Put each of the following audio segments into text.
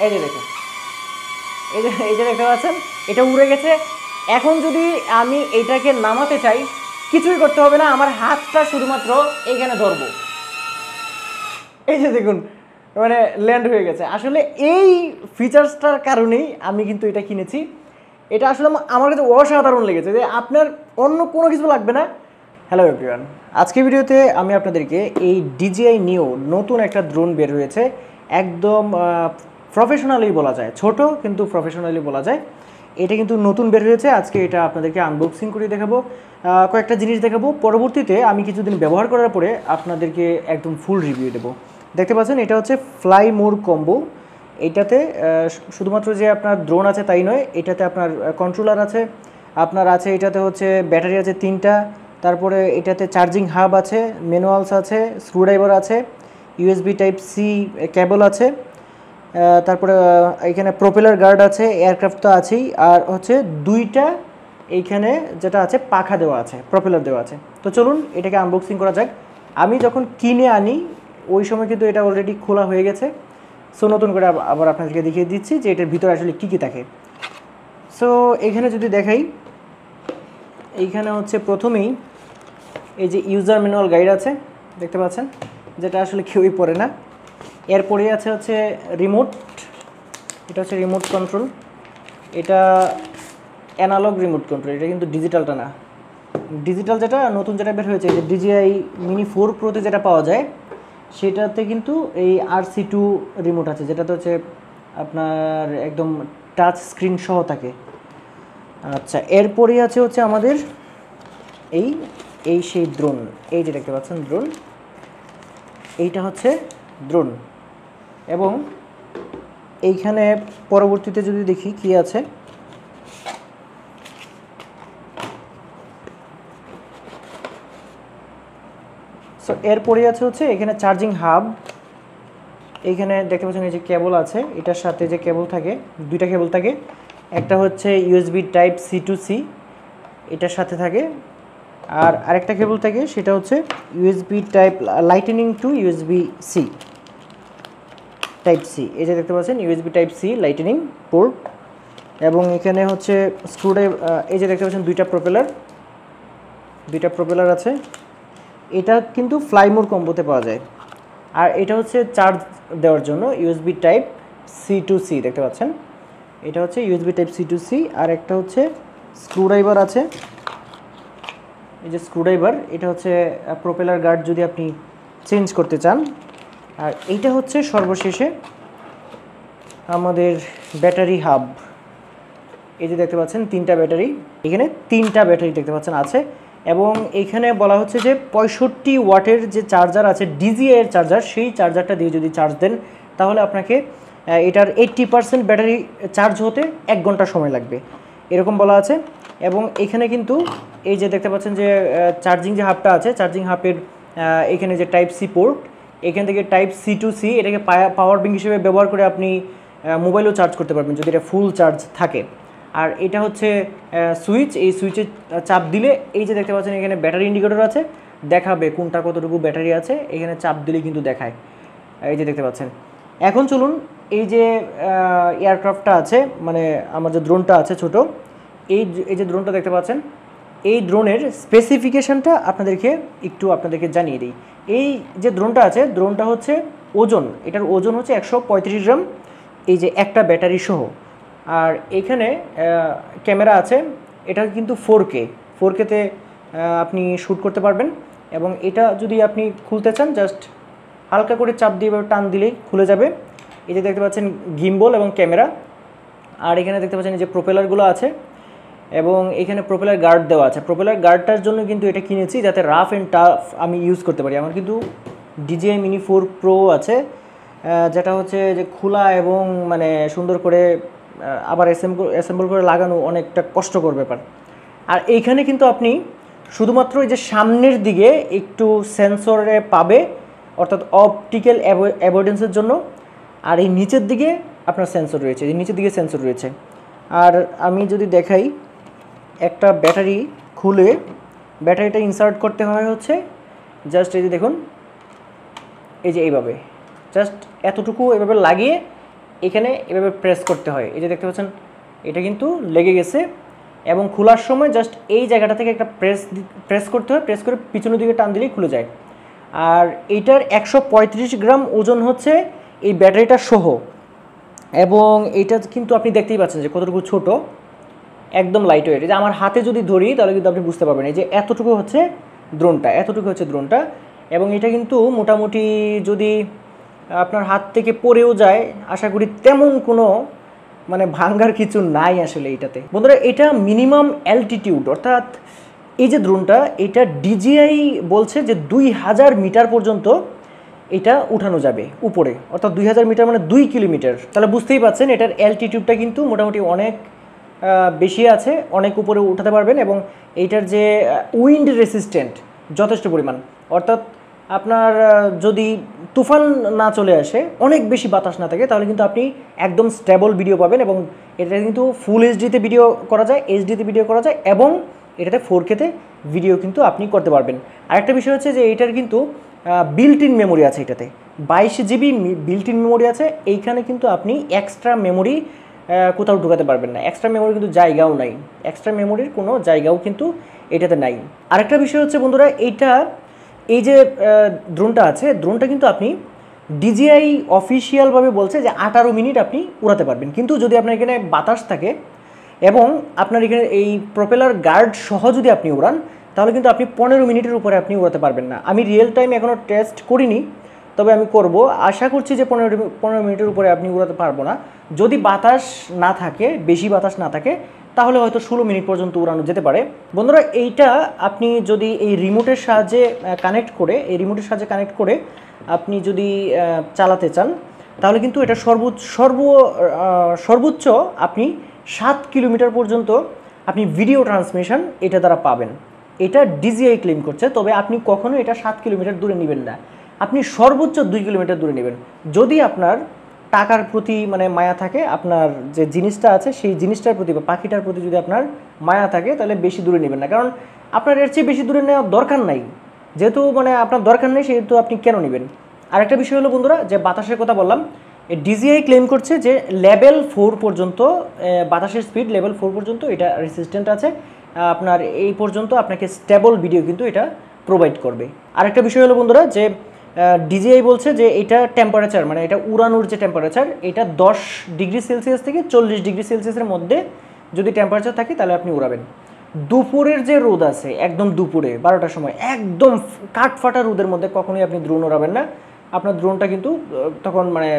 এই যে দেখুন, এই যে দেখতে পাচ্ছেন এটা উড়ে গেছে। এখন যদি আমি এটাকে নামাতে চাই, কিছুই করতে হবে না, আমার হাতটা শুধুমাত্র এইখানে ধরবো, এই যে দেখুন মানে ল্যান্ড হয়ে গেছে। আসলে এই ফিচার্সটার কারণেই আমি কিন্তু এটা কিনেছি। এটা আসলে আমার কাছে অসাধারণ লেগেছে, যে আপনার অন্য কোনো কিছু লাগবে না। হ্যালো এভরিওয়ান, আজকের ভিডিওতে আমি আপনাদেরকে এই DJI নিও নতুন একটা ড্রোন বের হয়েছে, একদম প্রফেশনালি বলা যায়, ছোট কিন্তু প্রফেশনালি বলা যায়। এটা কিন্তু নতুন বের হয়েছে, আজকে এটা আপনাদেরকে আনবক্সিং করে দেখাবো, কয়েকটা জিনিস দেখাবো। পরবর্তীতে আমি কিছুদিন ব্যবহার করার পরে আপনাদেরকে একদম ফুল রিভিউ দেবো। দেখতে পাচ্ছেন এটা হচ্ছে ফ্লাই মোর কম্বো। এইটাতে শুধুমাত্র যে আপনার ড্রোন আছে তাই নয়, এটাতে আপনার কন্ট্রোলার আছে, আপনার আছে এটাতে হচ্ছে ব্যাটারি আছে 3টা, তারপরে এটাতে চার্জিং হাব আছে, ম্যানুয়ালস আছে, স্ক্রুড্রাইভার আছে, USB টাইপ সি কেবল আছে, তারপরে এখানে প্রপেলার গার্ড আছে, এয়ারক্রাফট তো আছেই, আর হচ্ছে 2টা এইখানে যেটা আছে পাখা দেওয়া আছে, প্রপেলার দেওয়া আছে। তো চলুন এটাকে আনবক্সিং করা যাক। আমি যখন কিনে আনি ওই সময় কিন্তু এটা অলরেডি খোলা হয়ে গেছে। সো নতুন করে আবার আপনাদেরকে দেখিয়ে দিচ্ছি যে এটার ভিতরে আসলে কী কী থাকে। সো এখানে যদি দেখাই, এইখানে হচ্ছে প্রথমেই এই যে ইউজার ম্যানুয়াল গাইড আছে, দেখতে পাচ্ছেন, যেটা আসলে কেউই পড়ে না। এরপরে আছে হচ্ছে রিমোট, এটা হচ্ছে রিমোট কন্ট্রোল, এটা অ্যানালগ রিমোট কন্ট্রোল, এটা কিন্তু ডিজিটালটা না। ডিজিটাল যেটা নতুন যেটা বের হয়েছে, যে DJI Mini 4 Proতে যেটা পাওয়া যায়, সেটাতে কিন্তু এই RC2 রিমোট আছে, যেটাতে হচ্ছে আপনার একদম টাচ স্ক্রিন সহ থাকে। আচ্ছা, এরপরেই আছে হচ্ছে আমাদের এই সেই ড্রোন, এই যে দেখতে পাচ্ছেন ড্রোন, এইটা হচ্ছে ড্রোন। এবং এইখানে পরবর্তীতে যদি দেখি কি আছে, সো এরপরে আছে হচ্ছে এখানে চার্জিং হাব। এইখানে দেখতে পাচ্ছেন এই যে কেবল আছে, এটার সাথে যে কেবল থাকে, 2টা কেবল থাকে, একটা হচ্ছে USB type C to C, এটার সাথে থাকে, আর আরেকটা কেবল থাকে সেটা হচ্ছে USB type lightning to USB C type C। এই যে দেখতে পাচ্ছেন USB type C lightning port. এবং এখানে হচ্ছে স্ক্রুড্রাইভার, এই যে দেখতে পাচ্ছেন 2টা প্রপেলার আছে। এটা কিন্তু ফ্লাই মোর কম্বোতে পাওয়া যায়। আর এটা হচ্ছে চার্জ দেওয়ার জন্য USB type C to C, দেখতে পাচ্ছেন, এটা হচ্ছে USB type C to C। আর একটা হচ্ছে স্ক্রুড্রাইভার আছে, এই যে স্ক্রুড্রাইভার, এটা হচ্ছে প্রপেলার গার্ড যদি আপনি চেঞ্জ করতে চান। আর এইটা হচ্ছে সর্বশেষে আমাদের ব্যাটারি হাব। এই যে দেখতে পাচ্ছেন 3টা ব্যাটারি, এখানে 3টা ব্যাটারি দেখতে পাচ্ছেন আছে। এবং এইখানে বলা হচ্ছে যে 65 ওয়াটের যে চার্জার আছে, DJI এর চার্জার, সেই চার্জারটা দিয়ে যদি চার্জ দেন তাহলে আপনাকে এটার 80% ব্যাটারি চার্জ হতে 1 ঘন্টা সময় লাগবে, এরকম বলা আছে। এবং এখানে কিন্তু এই যে দেখতে পাচ্ছেন যে চার্জিং যে হাবটা আছে, চার্জিং হাবের এখানে যে টাইপ সি পোর্ট, এখান থেকে টাইপ C to C, এটাকে পাওয়ার ব্যাংক হিসেবে ব্যবহার করে আপনি মোবাইলও চার্জ করতে পারবেন যদি এটা ফুল চার্জ থাকে। আর এটা হচ্ছে সুইচ, এই সুইচে চাপ দিলে এই যে দেখতে পাচ্ছেন এখানে ব্যাটারি ইন্ডিকেটর আছে, দেখাবে কোনটা কতটুকু ব্যাটারি আছে, এখানে চাপ দিলে কিন্তু দেখায়, এই যে দেখতে পাচ্ছেন। এখন চলুন এই যে এয়ারক্রাফটটা আছে, মানে আমার যে ড্রোনটা আছে ছোট, এই যে ড্রোনটা দেখতে পাচ্ছেন, এই ড্রোনের স্পেসিফিকেশানটা আপনাদেরকে জানিয়ে দিই। এই যে ড্রোনটা আছে, ড্রোনটা হচ্ছে ওজন, এটার ওজন হচ্ছে 135 গ্রাম, এই যে একটা ব্যাটারি সহ। আর এখানে ক্যামেরা আছে, এটা কিন্তু 4Kতে আপনি শ্যুট করতে পারবেন। এবং এটা যদি আপনি খুলতে চান, জাস্ট হালকা করে চাপ দিয়ে টান দিলেই খুলে যাবে। এই যে দেখতে পাচ্ছেন গিম্বল এবং ক্যামেরা। আর এখানে দেখতে পাচ্ছেন এই যে প্রপেলারগুলো আছে, এবং এখানে প্রপেলার গার্ড দেওয়া আছে। প্রপেলার গার্ডটার জন্য কিন্তু এটা কিনেছি যাতে রাফ অ্যান্ড টাফ আমি ইউজ করতে পারি। আমার কিন্তু DJI Mini 4 Pro আছে, যেটা হচ্ছে যে খোলা এবং মানে সুন্দর করে আবার অ্যাসেম্বল করে লাগানো অনেকটা কষ্টকর ব্যাপার। আর এইখানে কিন্তু আপনি শুধুমাত্র এই যে সামনের দিকে একটু সেন্সরে পাবে, অর্থাৎ অপটিক্যাল অ্যাভয়েডেন্সের জন্য। আর এই নিচের দিকে আপনার সেন্সর রয়েছে, এই নিচের দিকে সেন্সর রয়েছে। আর আমি যদি দেখাই, একটা ব্যাটারি খুলে ব্যাটারিটা ইনসার্ট করতে হয় হচ্ছে জাস্ট এই যে দেখুন, এই যে এইভাবে জাস্ট এতটুকু এভাবে লাগিয়ে এখানে এভাবে প্রেস করতে হয়। এই যে দেখতে পাচ্ছেন এটা কিন্তু লেগে গেছে, এবং খোলার সময় জাস্ট এই জায়গাটা থেকে একটা প্রেস করতে হয়, প্রেস করে পিছনের দিকে টান দিলেই খুলে যায়। আর এইটার 135 গ্রাম ওজন হচ্ছে এই ব্যাটারিটা সহ, এবং এটা কিন্তু আপনি দেখতেই পাচ্ছেন যে কতটুকু ছোট, একদম লাইট ওয়েট। যে আমার হাতে যদি ধরি তাহলে কিন্তু আপনি বুঝতে পারবেন এই যে এতটুকু হচ্ছে ড্রোনটা, এবং এটা কিন্তু মোটামুটি যদি আপনার হাত থেকে পড়েও যায় আশা করি তেমন কোনো মানে ভাঙ্গার কিছু নাই আসলে এটাতে। বন্ধুরা এটা মিনিমাম অ্যালটিটিউড, অর্থাৎ এই যে ড্রোনটা এটা ডিজিআই বলছে যে 2000 মিটার পর্যন্ত এটা উঠানো যাবে উপরে, অর্থাৎ 2000 মিটার মানে 2 কিলোমিটার। তাহলে বুঝতেই পাচ্ছেন এটার অ্যালটিটিউডটা কিন্তু মোটামুটি অনেক বেশি আছে, অনেক উপরে উঠাতে পারবেন, এবং এইটার যে উইন্ড রেসিস্ট্যান্ট যথেষ্ট পরিমাণ, অর্থাৎ আপনার যদি তুফান না চলে আসে, অনেক বেশি বাতাস না থাকে, তাহলে কিন্তু আপনি একদম স্টেবল ভিডিও পাবেন। এবং এটা কিন্তু ফুল এইচডিতে ভিডিও করা যায়, এইচডিতে ভিডিও করা যায়, এবং এটাতে 4K-তে ভিডিও কিন্তু আপনি করতে পারবেন। আরেকটা বিষয় হচ্ছে যে এইটার কিন্তু বিল্ট ইন মেমোরি আছে, এটাতে 22 GB বিল্ট ইন মেমোরি আছে। এইখানে কিন্তু আপনি এক্সট্রা মেমোরি কোথাও ঢুকাতে পারবেন না, এক্সট্রা মেমোরি কিন্তু জায়গাও নাই, এক্সট্রা মেমোরির কোনো জায়গাও কিন্তু এটাতে নাই। আরেকটা বিষয় হচ্ছে বন্ধুরা এই যে ড্রোনটা আছে, ড্রোনটা কিন্তু আপনি ডিজিআই অফিসিয়ালভাবে বলছে যে 18 মিনিট আপনি উড়াতে পারবেন, কিন্তু যদি আপনার এখানে বাতাস থাকে এবং আপনার এখানে এই প্রপেলার গার্ড সহ যদি আপনি উড়ান, তাহলে কিন্তু আপনি 15 মিনিটের উপরে আপনি উড়াতে পারবেন না। আমি রিয়েল টাইম এখনও টেস্ট করিনি, তবে আমি করব, আশা করছি যে 15 মিনিটের উপরে আপনি উড়াতে পারবো না। যদি বাতাস না থাকে, বেশি বাতাস না থাকে, তাহলে হয়তো 16 মিনিট পর্যন্ত উড়ানো যেতে পারে। বন্ধুরা এইটা আপনি যদি এই রিমোটের সাহায্যে কানেক্ট করে আপনি যদি চালাতে চান, তাহলে কিন্তু এটা সর্বোচ্চ আপনি 7 কিলোমিটার পর্যন্ত আপনি ভিডিও ট্রান্সমিশন এটা দ্বারা পাবেন। এটা ডিজিআই ক্লেম করছে, তবে আপনি কখনো এটা 7 কিলোমিটার দূরে নেবেন না, আপনি সর্বোচ্চ 2 কিলোমিটার দূরে নেবেন। যদি আপনার টাকার প্রতি মানে মায়া থাকে, আপনার যে জিনিসটা আছে সেই জিনিসটার প্রতি বা পাখিটার প্রতি যদি আপনার মায়া থাকে, তাহলে বেশি দূরে নেবেন না, কারণ আপনার এর চেয়ে বেশি দূরে নেওয়ার দরকার নাই। যেহেতু মানে আপনার দরকার নেই, সেহেতু আপনি কেন নেবেন। আরেকটা বিষয় হলো বন্ধুরা, যে বাতাসের কথা বললাম, ডিজিআই ক্লেম করছে যে লেভেল 4 পর্যন্ত বাতাসের স্পিড লেভেল 4 পর্যন্ত এটা রেসিস্ট্যান্ট আছে, আপনার এই পর্যন্ত আপনাকে স্টেবল ভিডিও কিন্তু এটা প্রোভাইড করবে। আরেকটা বিষয় হলো বন্ধুরা, যে ডিজিআই বলছে যে এটা টেম্পারেচার মানে এটা উড়ানোর যে টেম্পারেচার, এটা 10 ডিগ্রি সেলসিয়াস থেকে 40 ডিগ্রি সেলসিয়াসের মধ্যে যদি টেম্পারেচার থাকে, তাহলে আপনি উড়াবেন। দুপুরের যে রোদ আছে, একদম দুপুরে 12টার সময় একদম কাঠফাটা রোদের মধ্যে কখনোই আপনি ড্রোন উড়াবেন না, আপনার ড্রোনটা কিন্তু তখন মানে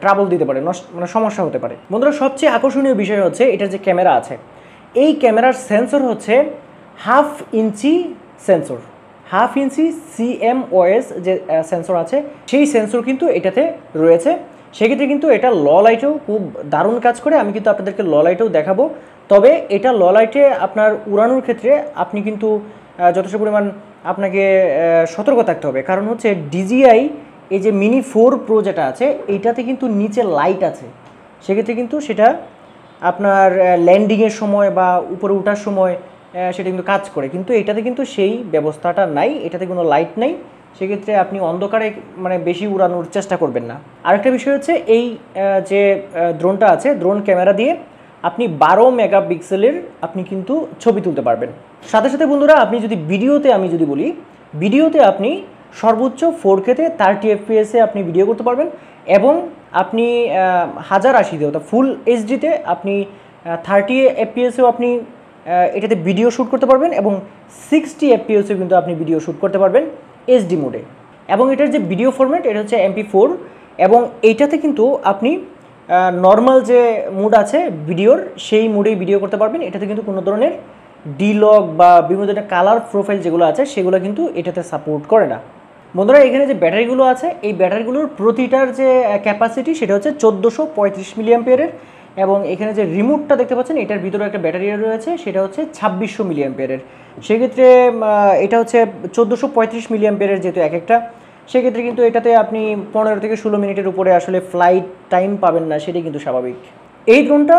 ট্রাবল দিতে পারে, মানে সমস্যা হতে পারে। বন্ধুরা সবচেয়ে আকর্ষণীয় বিষয় হচ্ছে এটার যে ক্যামেরা আছে, এই ক্যামেরার সেন্সর হচ্ছে 1/2 ইঞ্চি সেন্সর, 1/2 ইঞ্চি CMOS যে সেন্সর আছে, সেই সেন্সর কিন্তু এটাতে রয়েছে। সেক্ষেত্রে কিন্তু এটা ল লাইটেও খুব দারুণ কাজ করে, আমি কিন্তু আপনাদেরকে ল লাইটেও দেখাবো। তবে এটা ল লাইটে আপনার উড়ানোর ক্ষেত্রে আপনি কিন্তু যথেষ্ট পরিমাণ আপনাকে সতর্ক থাকতে হবে, কারণ হচ্ছে ডিজিআই এই যে মিনি 4 Pro যেটা আছে, এইটাতে কিন্তু নিচে লাইট আছে, সেক্ষেত্রে কিন্তু সেটা আপনার ল্যান্ডিংয়ের সময় বা উপরে ওঠার সময় সেটা কিন্তু কাজ করে, কিন্তু এটাতে কিন্তু সেই ব্যবস্থাটা নাই, এটাতে কোনো লাইট নেই, সেক্ষেত্রে আপনি অন্ধকারে মানে বেশি উড়ানোর চেষ্টা করবেন না। আরেকটা বিষয় হচ্ছে এই যে ড্রোনটা আছে, ড্রোন ক্যামেরা দিয়ে আপনি 12 মেগাপিক্সেলের আপনি কিন্তু ছবি তুলতে পারবেন। সাথে সাথে বন্ধুরা আপনি যদি ভিডিওতে আপনি সর্বোচ্চ 4K-তে 30 FPS-এ আপনি ভিডিও করতে পারবেন, এবং আপনি 1080-তে অর্থাৎ ফুল এইচডিতে আপনি 30 FPS-এও আপনি এটাতে ভিডিও শ্যুট করতে পারবেন, এবং 60 FPS-এও কিন্তু আপনি ভিডিও শ্যুট করতে পারবেন এইচডি মোডে। এবং এটার যে ভিডিও ফরম্যাট, এটা হচ্ছে MP4, এবং এইটাতে কিন্তু আপনি নর্মাল যে মুড আছে ভিডিওর, সেই মুডেই ভিডিও করতে পারবেন। এটাতে কিন্তু কোনো ধরনের ডিলগ বা বিভিন্ন ধরনের কালার প্রোফাইল যেগুলো আছে, সেগুলো কিন্তু এটাতে সাপোর্ট করে না। বন্ধুরা এখানে যে ব্যাটারিগুলো আছে, এই ব্যাটারিগুলোর প্রতিটার যে ক্যাপাসিটি সেটা হচ্ছে 1435 মিলিঅ্যাম্পিয়ারের, এবং এখানে যে রিমোটটা দেখতে পাচ্ছেন, এটার ভিতরে একটা ব্যাটারি রয়েছে, সেটা হচ্ছে 2600 মিলিঅ্যাম্পিয়ারের। সেক্ষেত্রে এটা হচ্ছে 1435 মিলিঅ্যাম্পিয়ারের যেহেতু এক একটা, সেক্ষেত্রে কিন্তু এটাতে আপনি 15 থেকে 16 মিনিটের উপরে আসলে ফ্লাইট টাইম পাবেন না, সেটাই কিন্তু স্বাভাবিক। এই ড্রোনটা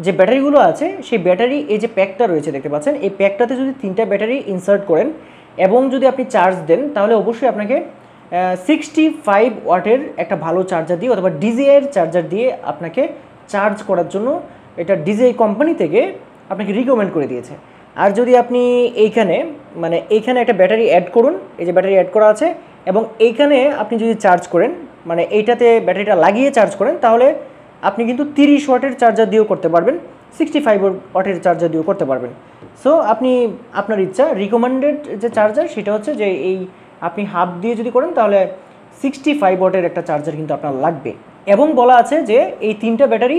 যে ব্যাটারিগুলো আছে, সেই ব্যাটারি এই যে প্যাকটা রয়েছে দেখতে পাচ্ছেন, এই প্যাকটাতে যদি 3টা ব্যাটারি ইনসার্ট করেন এবং যদি আপনি চার্জ দেন, তাহলে অবশ্যই আপনাকে 65 ওয়াটের একটা ভালো চার্জার দিয়ে অথবা ডিজিআইয়ের চার্জার দিয়ে আপনাকে চার্জ করার জন্য এটা ডিজিআই কোম্পানি থেকে আপনাকে রিকমেন্ড করে দিয়েছে। আর যদি আপনি এইখানে একটা ব্যাটারি অ্যাড করুন, এই যে ব্যাটারি অ্যাড করা আছে, এবং এইখানে আপনি যদি চার্জ করেন, মানে এইটাতে ব্যাটারিটা লাগিয়ে চার্জ করেন, তাহলে আপনি কিন্তু 30 ওয়াটের চার্জার দিয়েও করতে পারবেন, 65 ওয়াটের চার্জার দিয়েও করতে পারবেন। সো আপনি আপনার ইচ্ছা, রিকমেন্ডেড যে চার্জার সেটা হচ্ছে যে এই আপনি হাফ দিয়ে যদি করেন তাহলে 65 ওয়াটের একটা চার্জার কিন্তু আপনার লাগবে। এবং বলা আছে যে এই 3টা ব্যাটারি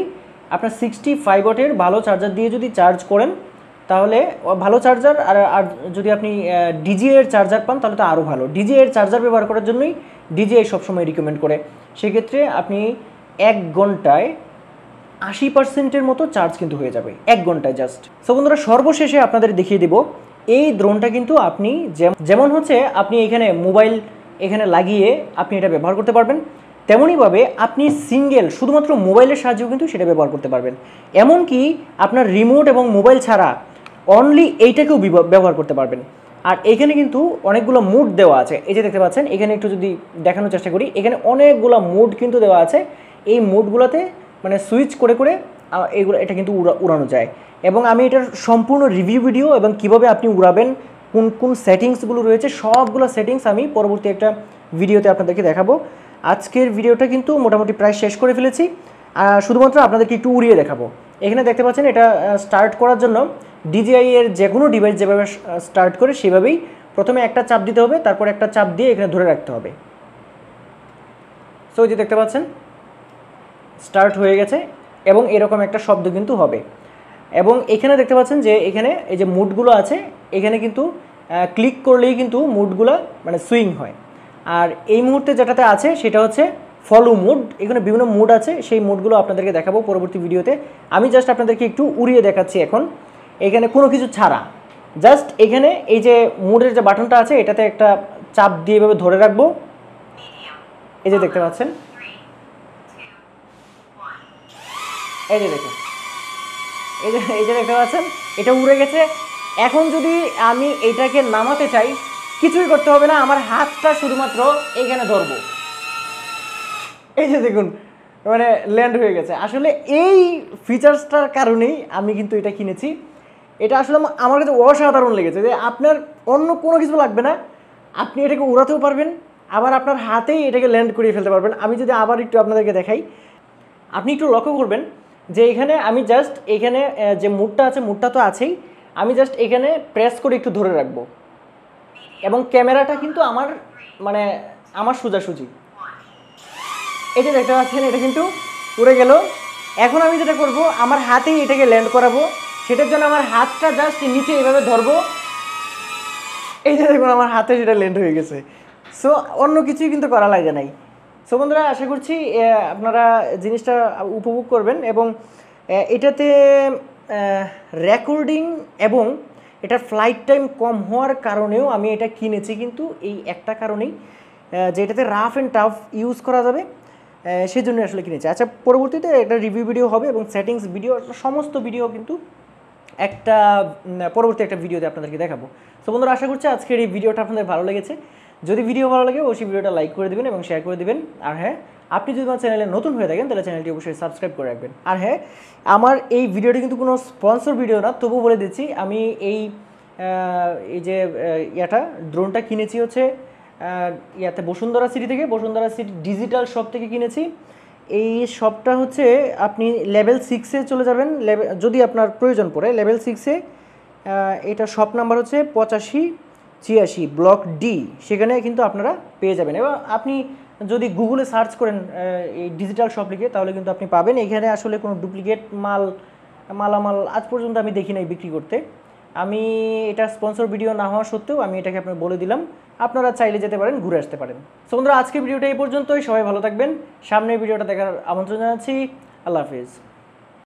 আপনার 65 ওয়াটের ভালো চার্জার দিয়ে যদি চার্জ করেন তাহলে ভালো চার্জার, আর যদি আপনি ডিজিআইয়ের চার্জার পান তাহলে তো আরও ভালো। ডিজিআইয়ের চার্জার ব্যবহার করার জন্যই ডিজিআই সবসময় রিকমেন্ড করে। সেক্ষেত্রে আপনি 1 ঘন্টায় 80%-এর মতো চার্জ কিন্তু হয়ে যাবে 1 ঘন্টায় জাস্ট। সো বন্ধুরা, সর্বশেষে আপনাদের দেখিয়ে দেব এই ড্রোনটা কিন্তু আপনি যেমন হচ্ছে আপনি এখানে মোবাইল এখানে লাগিয়ে আপনি এটা ব্যবহার করতে পারবেন, তেমনইভাবে আপনি শুধুমাত্র মোবাইলের সাহায্যেও কিন্তু সেটা ব্যবহার করতে পারবেন। এমনকি আপনার রিমোট এবং মোবাইল ছাড়া অনলি এইটাকেও ব্যবহার করতে পারবেন। আর এখানে কিন্তু অনেকগুলো মুড দেওয়া আছে, এই যে দেখতে পাচ্ছেন, এখানে একটু যদি দেখানোর চেষ্টা করি, এখানে অনেকগুলো মুড কিন্তু দেওয়া আছে। এই মুডগুলোতে মানে সুইচ করে করে এটা কিন্তু উড়ানো যায়। এবং আমি এটার সম্পূর্ণ রিভিউ ভিডিও এবং কিভাবে আপনি উড়াবেন, কোন কোন সেটিংসগুলো রয়েছে, সবগুলো সেটিংস আমি পরবর্তী একটা ভিডিওতে আপনাদেরকে দেখাবো। আজকের ভিডিওটা কিন্তু মোটামুটি প্রায় শেষ করে ফেলেছি, শুধুমাত্র আপনাদেরকে একটু উড়িয়ে দেখাবো। এখানে দেখতে পাচ্ছেন এটা স্টার্ট করার জন্য ডিজিআই এর যে কোনো ডিভাইস যেভাবে স্টার্ট করে সেভাবেই প্রথমে একটা চাপ দিতে হবে, তারপর একটা চাপ দিয়ে এখানে ধরে রাখতে হবে। সো এই যে দেখতে পাচ্ছেন স্টার্ট হয়ে গেছে এবং এরকম একটা শব্দ কিন্তু হবে। এবং এখানে দেখতে পাচ্ছেন যে এখানে এই যে মুডগুলো আছে, এখানে কিন্তু ক্লিক করলেই কিন্তু মুডগুলো মানে সুইং হয়। আর এই মুহূর্তে যেটাতে আছে সেটা হচ্ছে ফলো মুড। এখানে বিভিন্ন মুড আছে, সেই মুডগুলো আপনাদেরকে দেখাবো পরবর্তী ভিডিওতে। আমি জাস্ট আপনাদেরকে একটু উড়িয়ে দেখাচ্ছি এখন, এখানে কোনো কিছু ছাড়া। জাস্ট এখানে এই যে মুডের যে বাটনটা আছে এটাতে একটা চাপ দিয়ে এভাবে ধরে রাখবো, এই যে দেখতে পাচ্ছেন, এই যে দেখুন, এই যে দেখতে পাচ্ছেন এটা উড়ে গেছে। এখন যদি আমি এটাকে নামাতে চাই কিছুই করতে হবে না, আমার হাতটা শুধুমাত্র এইখানে ধরবো, এই যে দেখুন মানে ল্যান্ড হয়ে গেছে। আসলে এই ফিচার্সটার কারণেই আমি কিন্তু এটা কিনেছি। এটা আসলে আমার কাছে অসাধারণ লেগেছে যে আপনার অন্য কোনো কিছু লাগবে না, আপনি এটাকে উড়াতেও পারবেন, আবার আপনার হাতেই এটাকে ল্যান্ড করিয়ে ফেলতে পারবেন। আমি যদি আবার একটু আপনাদেরকে দেখাই, আপনি একটু লক্ষ্য করবেন যে এখানে আমি জাস্ট এখানে যে মুডটা আছে, মুডটা তো আছেই, আমি জাস্ট এখানে প্রেস করে একটু ধরে রাখবো এবং ক্যামেরাটা কিন্তু আমার সোজাসুজি, এই যে দেখতে পাচ্ছেন এটা কিন্তু উড়ে গেল। এখন আমি যেটা করব, আমার হাতেই এটাকে ল্যান্ড করাবো। সেটার জন্য আমার হাতটা জাস্ট নিচে এইভাবে ধরবো, এই যে দেখুন আমার হাতে সেটা ল্যান্ড হয়ে গেছে। সো অন্য কিছুই কিন্তু করা লাগে নাই। সো বন্ধুরা, আশা করছি আপনারা জিনিসটা উপভোগ করবেন। এবং এটাতে রেকর্ডিং এবং এটার ফ্লাইট টাইম কম হওয়ার কারণেও আমি এটা কিনেছি, কিন্তু এই একটা কারণেই যে এটাতে রাফ অ্যান্ড টাফ ইউজ করা যাবে, সেই জন্য আসলে কিনেছি। আচ্ছা, পরবর্তীতে একটা রিভিউ ভিডিও হবে এবং সেটিংস ভিডিও, সমস্ত ভিডিও কিন্তু পরবর্তী একটা ভিডিওতে আপনাদেরকে দেখাবো। সো বন্ধুরা, আশা করছি আজকের এই ভিডিওটা আপনাদের ভালো লেগেছে। যদি ভিডিও ভালো লাগে অবশ্যই ভিডিওটা লাইক করে দেবেন এবং শেয়ার করে দেবেন। আর হ্যাঁ, আপনি যদি আমার চ্যানেলে নতুন হয়ে থাকেন তাহলে চ্যানেলটি অবশ্যই সাবস্ক্রাইব করে রাখবেন। আর হ্যাঁ, আমার এই ভিডিওটি কিন্তু কোনো স্পন্সর ভিডিও না, তবু বলে দিচ্ছি, আমি এই যে ড্রোনটা কিনেছি হচ্ছে বসুন্ধরা সিটি থেকে, বসুন্ধরা সিটি ডিজিটাল শপ থেকে কিনেছি। এই শপটা হচ্ছে আপনি লেভেল 6-এ চলে যাবেন, যদি আপনার প্রয়োজন পড়ে লেভেল 6-এ। এটা শপ নাম্বার হচ্ছে 8586 ব্লক ডি, সেখানে কিন্তু আপনারা পেয়ে যাবেন। এবং আপনি যদি গুগলে সার্চ করেন এই ডিজিটাল শপ লিখে, তাহলে কিন্তু আপনি পাবেন। এখানে আসলে কোনো ডুপ্লিকেট মালামাল আজ পর্যন্ত আমি দেখি নাই বিক্রি করতে। আমি এটা স্পন্সর ভিডিও না হওয়া সত্ত্বেও আমি এটাকে আপনার বলে দিলাম, আপনারা চাইলে যেতে পারেন, ঘুরে আসতে পারেন। সো বন্ধুরা, আজকের ভিডিওটা এই পর্যন্তই। সবাই ভালো থাকবেন, সামনের ভিডিওটা দেখার আমন্ত্রণ জানাচ্ছি। আল্লাহ হাফিজ।